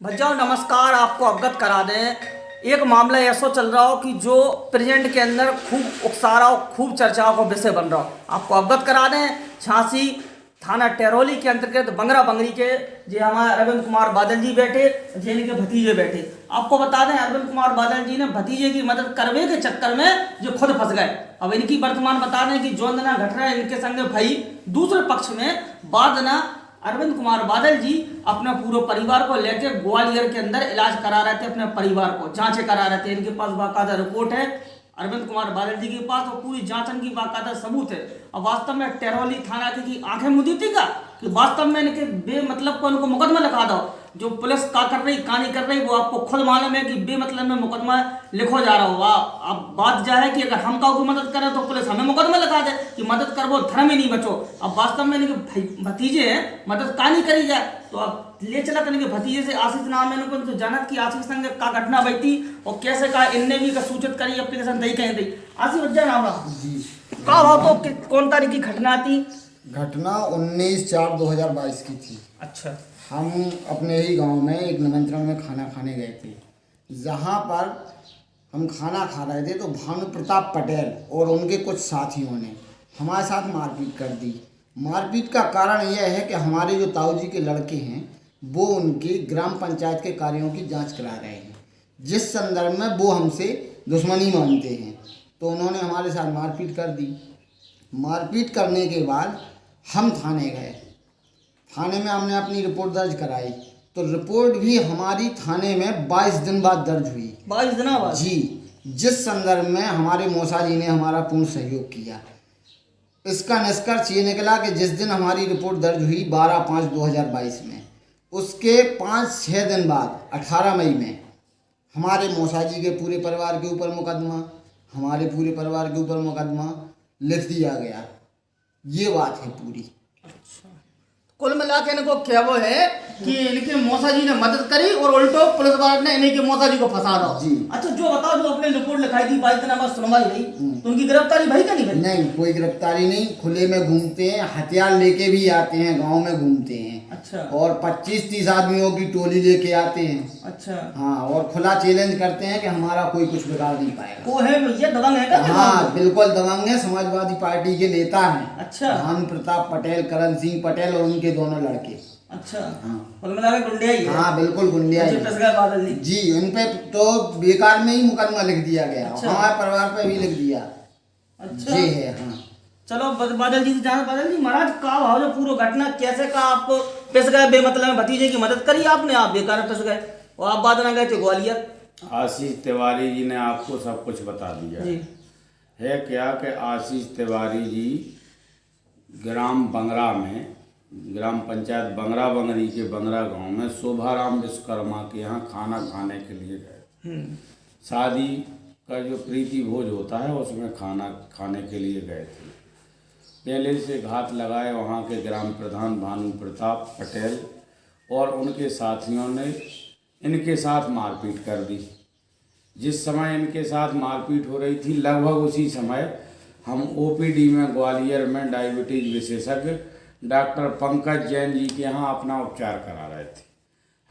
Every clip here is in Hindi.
भैया नमस्कार। आपको अवगत करा दें, एक मामला ऐसा चल रहा हो कि जो प्रेजेंट के अंदर खूब उकसारा हो, खूब चर्चाओं का विषय बन रहा हो। आपको अवगत करा दें, झांसी थाना टेरोली के अंतर्गत बंगरा बंगरी के जे हमारे अरविंद कुमार बादल जी बैठे, जे इनके भतीजे बैठे। आपको बता दें, अरविंद कुमार बादल जी ने भतीजे की मदद करने के चक्कर में जो खुद फंस गए। अब इनकी वर्तमान बता दें कि जो ना घट रहा है इनके संग भाई दूसरे पक्ष में बाद ना अरविंद कुमार बादल जी अपने पूरे परिवार को लेकर ग्वालियर के अंदर इलाज करा रहे थे। अपने परिवार को जांचें करा रहे थे। इनके पास बाकायदा रिपोर्ट है अरविंद कुमार बादल जी के पास, और पूरी जांचन की बाकायदा सबूत है। और वास्तव में टेरोली थाना की आंखें मुदी थी का कि वास्तव में इनके बेमतलब को इनको मुकदमा लिखा दो। जो पुलिस का कर रही कहानी कर रही वो आपको खुद मालूम है कि बेमतलब में मुकदमा लिखो जा रहा होगा। अब बात यह है कि अगर हम काउ की मदद करें तो पुलिस हमें मुकदमा लिखा दे कि मदद कर, वो धर्म ही नहीं बचो। अब वास्तव में इनके भतीजे हैं, मदद कहानी करी जाए तो अब ले चला इनके भतीजे से आशीष नाम है इनको तो जानत की आशीष संग का घटना बई थी और कैसे का इनने भी का सूचित करी एप्लीकेशन दई कहीं दी। आशीष भैया नाम जी का हो तो कौन तारीख की घटना थी? घटना 19/4/2022 की थी। अच्छा। हम अपने ही गांव में एक निमंत्रण में खाना खाने गए थे। जहां पर हम खाना खा रहे थे तो भानु प्रताप पटेल और उनके कुछ साथियों ने हमारे साथ मारपीट कर दी। मारपीट का कारण यह है कि हमारे जो ताऊ जी के लड़के हैं वो उनकी ग्राम पंचायत के कार्यों की जांच करा रहे हैं, जिस संदर्भ में वो हमसे दुश्मनी मानते हैं। तो उन्होंने हमारे साथ मारपीट कर दी। मारपीट करने के बाद हम थाने गए। थाने में हमने अपनी रिपोर्ट दर्ज कराई तो रिपोर्ट भी हमारी थाने में 22 दिन बाद दर्ज हुई। 22 दिन बाद? जी, जिस संदर्भ में हमारे मौसा जी ने हमारा पूर्ण सहयोग किया। इसका निष्कर्ष ये निकला कि जिस दिन हमारी रिपोर्ट दर्ज हुई 12/5/2022 में, उसके 5-6 दिन बाद 18 मई में हमारे मौसा जी के पूरे परिवार के ऊपर मुकदमा, हमारे पूरे परिवार के ऊपर मुकदमा लिख दिया गया। ये बात है पूरी। कुल मिला के इनको क्या वो है कि इनके मौसा जी ने मदद करी और उल्टो पुलिस वाले ने इन्हीं के मौसा जी को फंसा रहा। जी। अच्छा, जो बताओ, जो अपने रिपोर्ट लिखाई थी 22 दिन बाद सुनवाई हुई तो उनकी गिरफ्तारी भई क्या नहीं भई? नहीं, कोई गिरफ्तारी नहीं। खुले में घूमते हैं, हथियार लेके भी आते हैं, गांव में घूमते हैं। अच्छा। और 25-30 आदमियों की टोली लेके आते हैं। अच्छा। हाँ, और खुला चैलेंज करते हैं कि हमारा कोई कुछ बिगाड़ नहीं पाएगा। वो है भैया दबंग है क्या? हाँ बिल्कुल दबंग है। समाजवादी पार्टी के नेता हैं। अच्छा। भानु प्रताप पटेल, करण सिंह पटेल और उनके दोनों लड़के। अच्छा। हाँ, कुल मिला के गुंडे ही है। हाँ बिल्कुल गुंडिया ही। फंस गए बादल जी। जी, उन पे तो बेकार में ही मुकदमा लिख दिया गया। अच्छा। हमारे परिवार पे भी लिख दिया। अच्छा। जी है। हाँ चलो बादल जी से जाना। बादल जी महाराज का भाव जो पूरा घटना कैसे का आपको पिस गए बेमतलब में भतीजे की मदद करी आपने, आप बेकार पिस गए और आप बाद में गए थे ग्वालियर। आशीष तिवारी जी ने आपको सब कुछ बता दिया जी। है क्या कि आशीष तिवारी जी ग्राम बंगरा में, ग्राम पंचायत बंगरा बंगरी के बंगरा गांव में शोभाराम विश्वकर्मा के यहाँ खाना खाने के लिए गए। शादी का जो प्रीति भोज होता है उसमें खाना खाने के लिए गए थे। पहले से घात लगाए वहाँ के ग्राम प्रधान भानु प्रताप पटेल और उनके साथियों ने इनके साथ मारपीट कर दी। जिस समय इनके साथ मारपीट हो रही थी लगभग उसी समय हम ओपीडी में ग्वालियर में डायबिटीज विशेषज्ञ डॉक्टर पंकज जैन जी के यहाँ अपना उपचार करा रहे थे।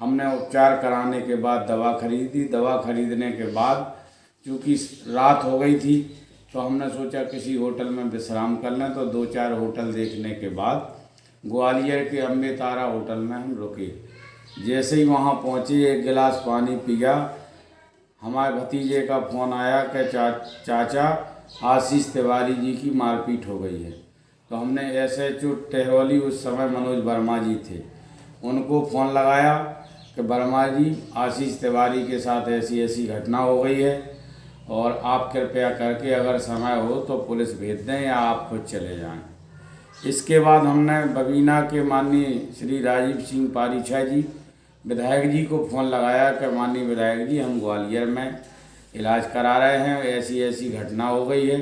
हमने उपचार कराने के बाद दवा खरीदी। दवा खरीदने के बाद चूँकि रात हो गई थी तो हमने सोचा किसी होटल में विश्राम कर लें। तो 2-4 होटल देखने के बाद ग्वालियर के अम्बे तारा होटल में हम रुके। जैसे ही वहाँ पहुँचे, एक गिलास पानी पिया, हमारे भतीजे का फ़ोन आया कि चाचा आशीष तिवारी जी की मारपीट हो गई है। तो हमने SHO टेरोली, उस समय मनोज वर्मा जी थे, उनको फ़ोन लगाया कि वर्मा जी आशीष तिवारी के साथ ऐसी ऐसी घटना हो गई है और आप कृपया करके अगर समय हो तो पुलिस भेज दें या आप खुद चले जाएं। इसके बाद हमने बबीना के माननीय श्री राजीव सिंह पारीछा जी विधायक जी को फ़ोन लगाया कि माननीय विधायक जी, हम ग्वालियर में इलाज करा रहे हैं, ऐसी ऐसी घटना हो गई है।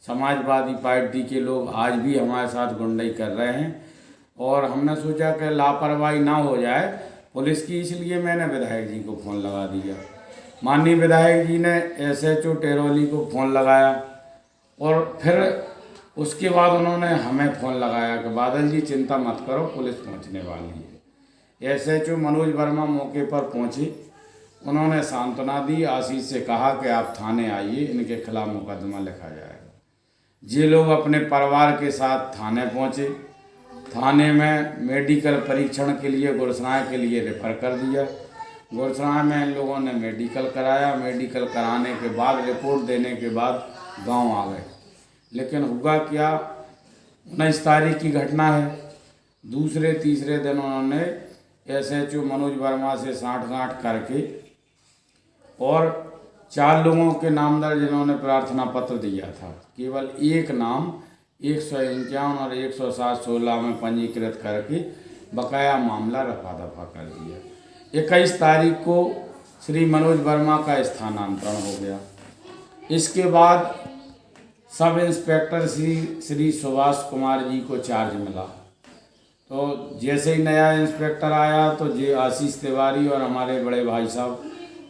समाजवादी पार्टी के लोग आज भी हमारे साथ गुंडाई कर रहे हैं और हमने सोचा कि लापरवाही ना हो जाए पुलिस की, इसलिए मैंने विधायक जी को फ़ोन लगा दिया। माननीय विधायक जी ने SHO टेरोली को फ़ोन लगाया और फिर उसके बाद उन्होंने हमें फ़ोन लगाया कि बादल जी चिंता मत करो, पुलिस पहुंचने वाली है। एसएचओ मनोज वर्मा मौके पर पहुंचे। उन्होंने सांत्वना दी, आशीष से कहा कि आप थाने आइए, इनके खिलाफ मुकदमा लिखा जाएगा। ये लोग अपने परिवार के साथ थाने पहुंचे। थाने में मेडिकल परीक्षण के लिए गुरसराय के लिए रेफर कर दिया। गुरसराय में इन लोगों ने मेडिकल कराया। मेडिकल कराने के बाद रिपोर्ट देने के बाद गांव आ गए। लेकिन हुआ क्या, 19 तारीख की घटना है। दूसरे तीसरे दिन उन्होंने एसएचओ मनोज वर्मा से साठगांठ करके और 4 लोगों के नाम दर्ज जिन्होंने प्रार्थना पत्र दिया था, केवल एक नाम 151 और 107/16 में पंजीकृत करके बकाया मामला रफा दफा कर दिया। 21 तारीख को श्री मनोज वर्मा का स्थानांतरण हो गया। इसके बाद सब इंस्पेक्टर श्री सुभाष कुमार जी को चार्ज मिला। तो जैसे ही नया इंस्पेक्टर आया तो जे आशीष तिवारी और हमारे बड़े भाई साहब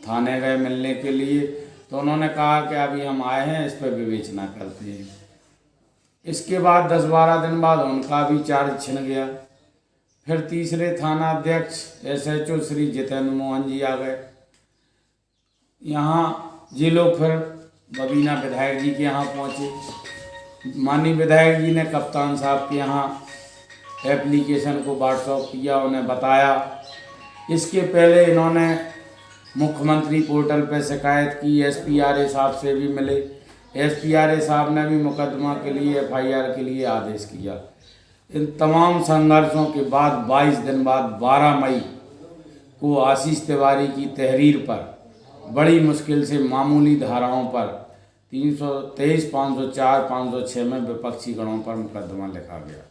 थाने गए मिलने के लिए। तो उन्होंने कहा कि अभी हम आए हैं, इस पर विवेचना करते हैं। इसके बाद 10-12 दिन बाद उनका भी चार्ज छिन गया। फिर तीसरे थाना अध्यक्ष एसएचओ श्री जितेंद्र मोहन जी आ गए। यहाँ ये लोग फिर बबीना विधायक जी के यहाँ पहुँचे। माननीय विधायक जी ने कप्तान साहब के यहाँ एप्लीकेशन को व्हाट्सएप किया, उन्हें बताया। इसके पहले इन्होंने मुख्यमंत्री पोर्टल पर शिकायत की, एसपीआरए साहब से भी मिले। एसपीआरए साहब ने भी मुकदमा के लिए एफआईआर के लिए आदेश किया। इन तमाम संघर्षों के बाद 22 दिन बाद 12 मई को आशीष तिवारी की तहरीर पर बड़ी मुश्किल से मामूली धाराओं पर 323, 504, 506 में विपक्षी गणों पर मुकदमा लिखा गया।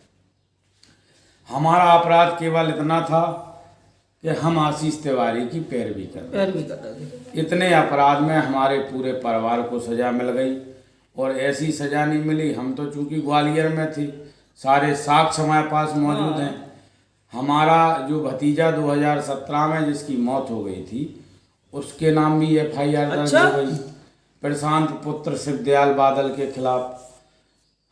हमारा अपराध केवल इतना था कि हम आशीष तिवारी की पैरवी कर रहे थे। इतने अपराध में हमारे पूरे परिवार को सज़ा मिल गई और ऐसी सज़ा नहीं मिली। हम तो चूँकि ग्वालियर में थे, सारे साक्ष्य हमारे पास मौजूद हैं। हमारा जो भतीजा 2017 में जिसकी मौत हो गई थी, उसके नाम भी एफआईआर दर्ज हो गई प्रशांत पुत्र शिवदयाल बादल के खिलाफ।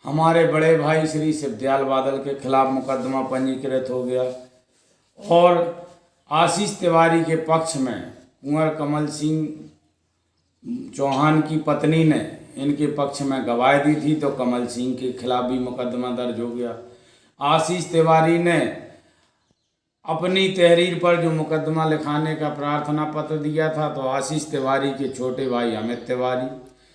हमारे बड़े भाई श्री शिवदयाल बादल के खिलाफ मुकदमा पंजीकृत हो गया। और आशीष तिवारी के पक्ष में कुंवर कमल सिंह चौहान की पत्नी ने इनके पक्ष में गवाही दी थी, तो कमल सिंह के खिलाफ भी मुकदमा दर्ज हो गया। आशीष तिवारी ने अपनी तहरीर पर जो मुकदमा लिखाने का प्रार्थना पत्र दिया था, तो आशीष तिवारी के छोटे भाई अमित तिवारी,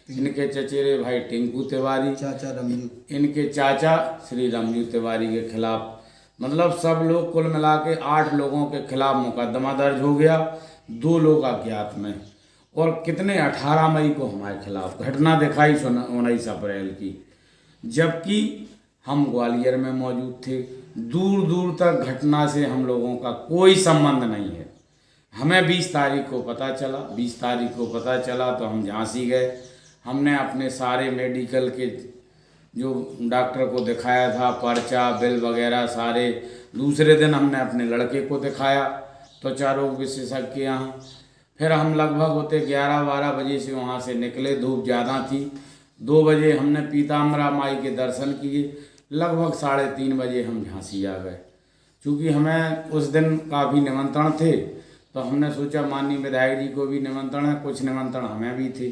इनके चचेरे भाई टिंकू तिवारी, चाचा रमजू, इनके चाचा श्री रमजू तिवारी के खिलाफ, मतलब सब लोग कुल मिला के 8 लोगों के खिलाफ मुकदमा दर्ज हो गया। 2 लोग अज्ञात में। और कितने 18 मई को हमारे खिलाफ घटना दिखाई 19 अप्रैल की, जबकि हम ग्वालियर में मौजूद थे। दूर दूर तक घटना से हम लोगों का कोई संबंध नहीं है। हमें 20 तारीख को पता चला। 20 तारीख को पता चला तो हम झांसी गए। हमने अपने सारे मेडिकल के जो डॉक्टर को दिखाया था, पर्चा बिल वगैरह सारे। दूसरे दिन हमने अपने लड़के को दिखाया त्वचा रोग विशेषज्ञ के यहाँ। फिर हम लगभग होते 11-12 बजे से वहाँ से निकले। धूप ज़्यादा थी। 2 बजे हमने पीताम्बरा माई के दर्शन किए। लगभग 3:30 बजे हम झांसी आ गए। चूँकि हमें उस दिन काफ़ी निमंत्रण थे, तो हमने सोचा माननीय विधायक जी को भी निमंत्रण है, कुछ निमंत्रण हमें भी थे।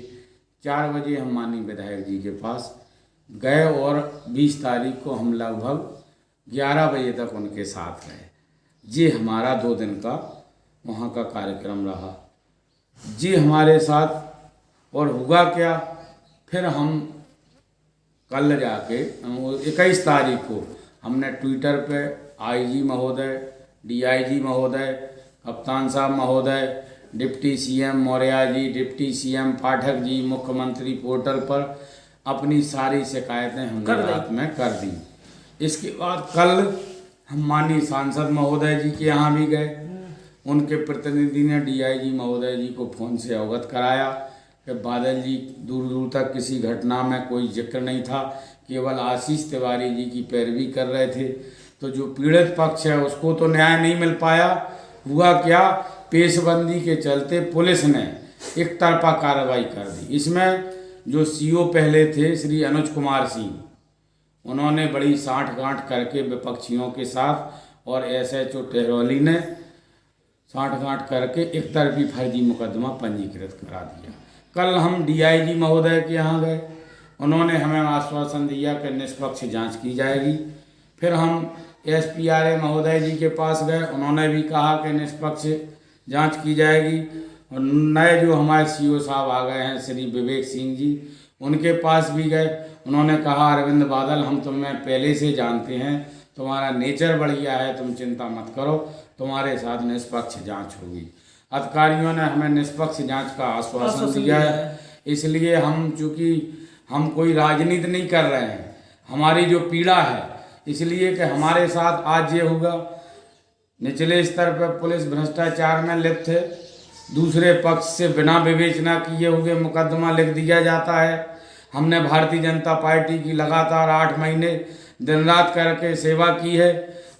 4 बजे हम माननीय विधायक जी के पास गए और 20 तारीख को हम लगभग 11 बजे तक उनके साथ रहे। जी हमारा 2 दिन का वहाँ का कार्यक्रम रहा जी हमारे साथ। और हुआ क्या, फिर हम कल जाके 21 तारीख को हमने ट्विटर पे आईजी महोदय, डीआईजी महोदय, कप्तान साहब महोदय, deputy CM Maurya ji, deputy CM Pathak ji, मुख्यमंत्री पोर्टल पर अपनी सारी शिकायतें हमने रात में कर दी। इसके बाद कल हम माननीय सांसद महोदय जी के यहाँ भी गए। उनके प्रतिनिधि ने डीआईजी महोदय जी को फ़ोन से अवगत कराया कि बादल जी दूर दूर तक किसी घटना में कोई जिक्र नहीं था, केवल आशीष तिवारी जी की पैरवी कर रहे थे। तो जो पीड़ित पक्ष है उसको तो न्याय नहीं मिल पाया। हुआ क्या, पेशबंदी के चलते पुलिस ने एक तरफा कार्रवाई कर दी। इसमें जो सीओ पहले थे श्री अनुज कुमार सिंह, उन्होंने बड़ी साठगांठ करके विपक्षियों के साथ, और एसएचओ टेहरौली ने साठगांठ करके एक तरफी फर्जी मुकदमा पंजीकृत करा दिया। कल हम डीआईजी महोदय के यहाँ गए, उन्होंने हमें आश्वासन दिया कि निष्पक्ष जांच की जाएगी। फिर हम एसपीआरए महोदय जी के पास गए, उन्होंने भी कहा कि निष्पक्ष जांच की जाएगी। और नए जो हमारे सीओ साहब आ गए हैं श्री विवेक सिंह जी, उनके पास भी गए, उन्होंने कहा अरविंद बादल हम तुम्हें पहले से जानते हैं, तुम्हारा नेचर बढ़िया है, तुम चिंता मत करो, तुम्हारे साथ निष्पक्ष जांच होगी। अधिकारियों ने हमें निष्पक्ष जांच का आश्वासन दिया है। इसलिए हम चूँकि हम कोई राजनीति नहीं कर रहे हैं, हमारी जो पीड़ा है इसलिए कि हमारे साथ आज ये होगा, निचले स्तर पर पुलिस भ्रष्टाचार में लिप्त है, दूसरे पक्ष से बिना विवेचना किए हुए मुकदमा लिख दिया जाता है। हमने भारतीय जनता पार्टी की लगातार 8 महीने दिन रात करके सेवा की है,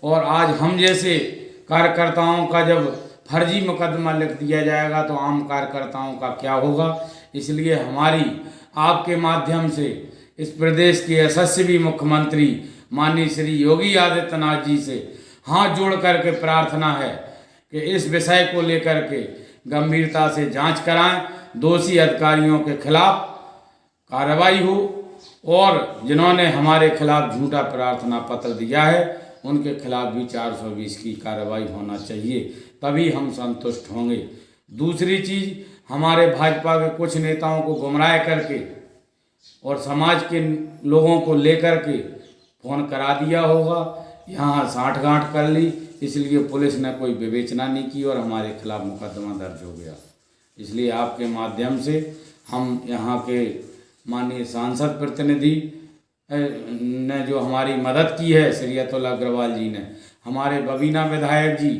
और आज हम जैसे कार्यकर्ताओं का जब फर्जी मुकदमा लिख दिया जाएगा तो आम कार्यकर्ताओं का क्या होगा। इसलिए हमारी आपके माध्यम से इस प्रदेश के यशस्वी मुख्यमंत्री माननीय श्री योगी आदित्यनाथ जी से हाथ जोड़ करके प्रार्थना है कि इस विषय को लेकर के गंभीरता से जांच कराएं, दोषी अधिकारियों के खिलाफ कार्रवाई हो, और जिन्होंने हमारे खिलाफ झूठा प्रार्थना पत्र दिया है उनके खिलाफ भी 420 की कार्रवाई होना चाहिए, तभी हम संतुष्ट होंगे। दूसरी चीज़, हमारे भाजपा के कुछ नेताओं को गुमराह करके और समाज के लोगों को लेकर के फ़ोन करा दिया होगा, यहाँ साठगांठ कर ली, इसलिए पुलिस ने कोई विवेचना नहीं की और हमारे खिलाफ मुकदमा दर्ज हो गया। इसलिए आपके माध्यम से हम यहाँ के माननीय सांसद प्रतिनिधि ने जो हमारी मदद की है, श्री अतुल अग्रवाल जी ने, हमारे बबीना विधायक जी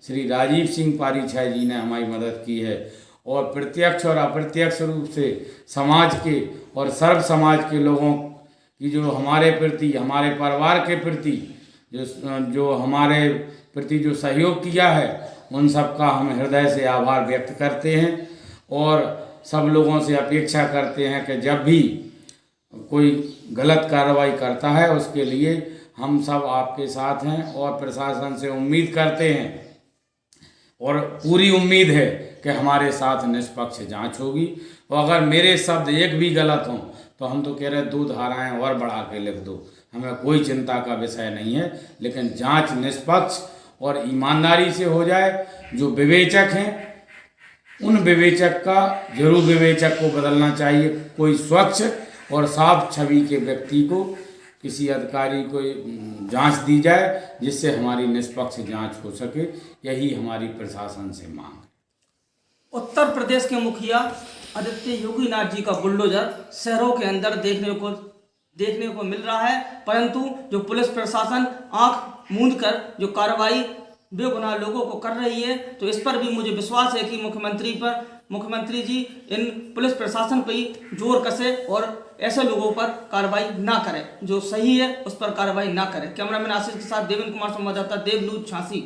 श्री राजीव सिंह पारीछाई जी ने हमारी मदद की है, और प्रत्यक्ष और अप्रत्यक्ष रूप से समाज के और सर्व समाज के लोगों की जो हमारे प्रति, हमारे परिवार के प्रति जो हमारे प्रति जो सहयोग किया है, उन सब का हम हृदय से आभार व्यक्त करते हैं, और सब लोगों से अपेक्षा करते हैं कि जब भी कोई गलत कार्रवाई करता है उसके लिए हम सब आपके साथ हैं, और प्रशासन से उम्मीद करते हैं और पूरी उम्मीद है कि हमारे साथ निष्पक्ष जांच होगी। और अगर मेरे शब्द एक भी गलत हों तो हम तो कह रहे 2 धाराएं और बढ़ा के लिख दो, हमें कोई चिंता का विषय नहीं है, लेकिन जांच निष्पक्ष और ईमानदारी से हो जाए। जो विवेचक हैं उन विवेचक का जरूर विवेचक को बदलना चाहिए, कोई स्वच्छ और साफ छवि के व्यक्ति को, किसी अधिकारी को जांच दी जाए जिससे हमारी निष्पक्ष जांच हो सके, यही हमारी प्रशासन से मांग है। उत्तर प्रदेश के मुखिया आदित्य योगीनाथ जी का बुलडोजर शहरों के अंदर देखने को मिल रहा है, परंतु जो पुलिस प्रशासन आंख मूंद कर जो कार्रवाई बेगुनाह लोगों को कर रही है, तो इस पर भी मुझे विश्वास है कि मुख्यमंत्री जी इन पुलिस प्रशासन पर ही जोर कसे और ऐसे लोगों पर कार्रवाई ना करें, जो सही है उस पर कार्रवाई ना करें। कैमरामैन आशीष के साथ देवेंद्र कुमार, संवाददाता देव न्यूज झांसी।